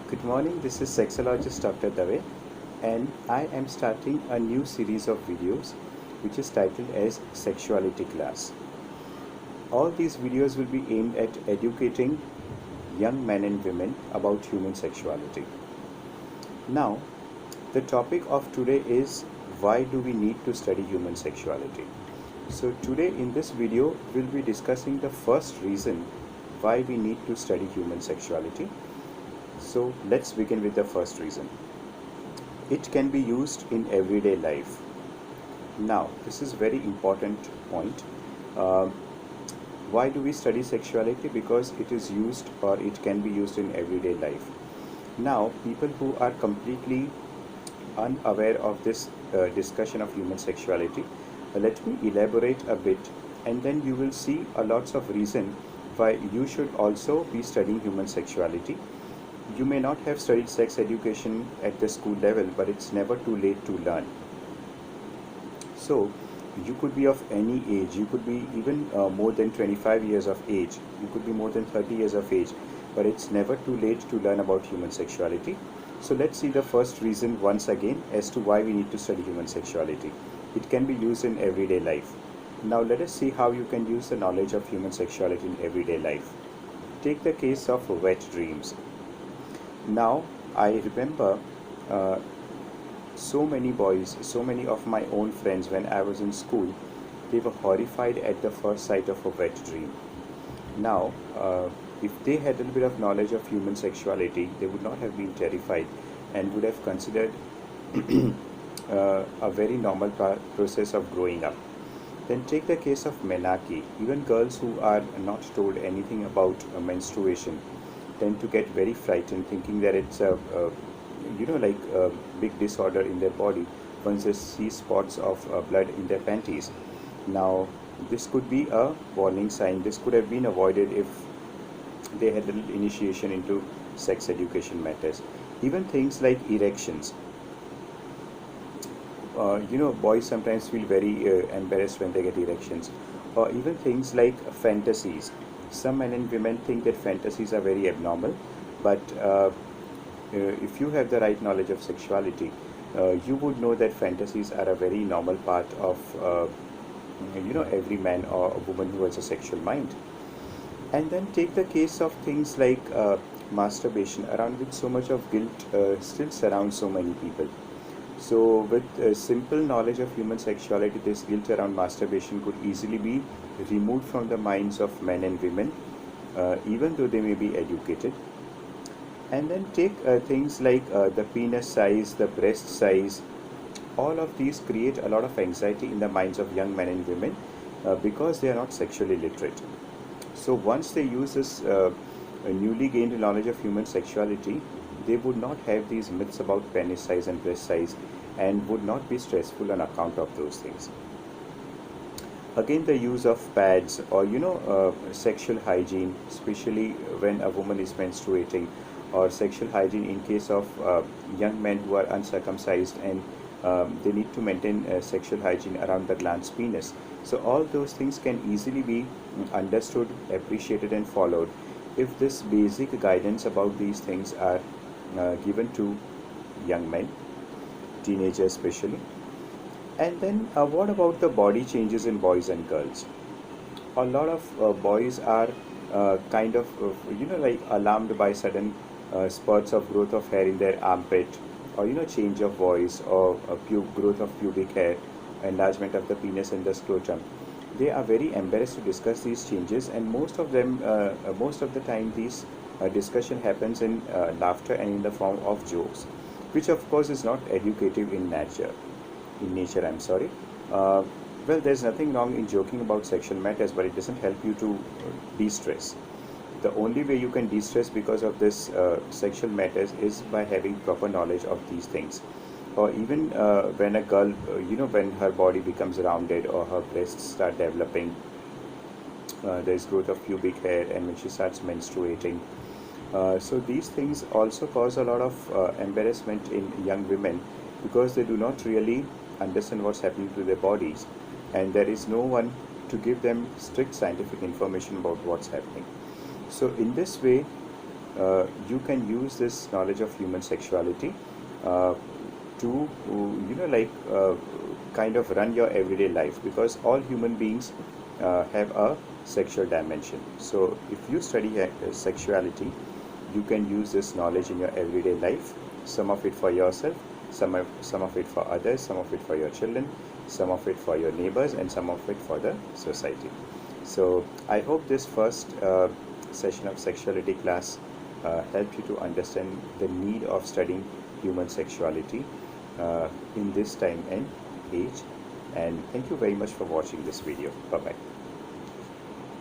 Good morning, this is Sexologist Dr. Dave, and I am starting a new series of videos which is titled as Sexuality Class. All these videos will be aimed at educating young men and women about human sexuality. Now, the topic of today is why do we need to study human sexuality? So today in this video, we'll be discussing the first reason why we need to study human sexuality. So let's begin with the first reason. It can be used in everyday life. Now, this is very important point. Why do we study sexuality? Because it is used or it can be used in everyday life. Now, people who are completely unaware of this discussion of human sexuality, let me elaborate a bit, and then you will see a lots of reason why you should also be studying human sexuality. You may not have studied sex education at the school level, but it's never too late to learn. So, you could be of any age, you could be even more than 25 years of age, you could be more than 30 years of age, but it's never too late to learn about human sexuality. So let's see the first reason once again as to why we need to study human sexuality. It can be used in everyday life. Now let us see how you can use the knowledge of human sexuality in everyday life. Take the case of wet dreams. Now, I remember so many boys, so many of my own friends when I was in school, they were horrified at the first sight of a wet dream. Now, if they had a little bit of knowledge of human sexuality, they would not have been terrified and would have considered a very normal process of growing up. Then take the case of menarche. Even girls who are not told anything about menstruation tend to get very frightened, thinking that it's a big disorder in their body once they see spots of blood in their panties. Now, this could be a warning sign. This could have been avoided if they had a little initiation into sex education matters. Even things like erections. Boys sometimes feel very embarrassed when they get erections. Or even things like fantasies. Some men and women think that fantasies are very abnormal, but if you have the right knowledge of sexuality, you would know that fantasies are a very normal part of every man or a woman who has a sexual mind. And then take the case of things like masturbation, around which so much of guilt still surrounds so many people. So with simple knowledge of human sexuality, this guilt around masturbation could easily be removed from the minds of men and women, even though they may be educated. And then take things like the penis size, the breast size. All of these create a lot of anxiety in the minds of young men and women because they are not sexually literate. So once they use this newly gained knowledge of human sexuality, they would not have these myths about penis size and breast size and would not be stressful on account of those things. Again, the use of pads or sexual hygiene, especially when a woman is menstruating, or sexual hygiene in case of young men who are uncircumcised and they need to maintain sexual hygiene around the glans penis. So all those things can easily be understood, appreciated and followed if this basic guidance about these things are given to young men, teenagers especially. And then what about the body changes in boys and girls? A lot of boys are alarmed by sudden spurts of growth of hair in their armpit, or change of voice, or growth of pubic hair, enlargement of the penis and the scrotum. They are very embarrassed to discuss these changes, and most of the time these discussion happens in laughter and in the form of jokes, which of course is not educative in nature. I'm sorry. Well, there's nothing wrong in joking about sexual matters, but it doesn't help you to de-stress. The only way you can de-stress because of this sexual matters is by having proper knowledge of these things. Or even when a girl, when her body becomes rounded or her breasts start developing, there's growth of pubic hair, and when she starts menstruating. So these things also cause a lot of embarrassment in young women because they do not really understand what's happening to their bodies, and there is no one to give them strict scientific information about what's happening. So in this way, you can use this knowledge of human sexuality to kind of run your everyday life, because all human beings have a sexual dimension. So if you study sexuality, you can use this knowledge in your everyday life, some of it for yourself, some of it for others, some of it for your children, some of it for your neighbors, and some of it for the society. So I hope this first session of sexuality class helped you to understand the need of studying human sexuality in this time and age. And thank you very much for watching this video. Bye bye.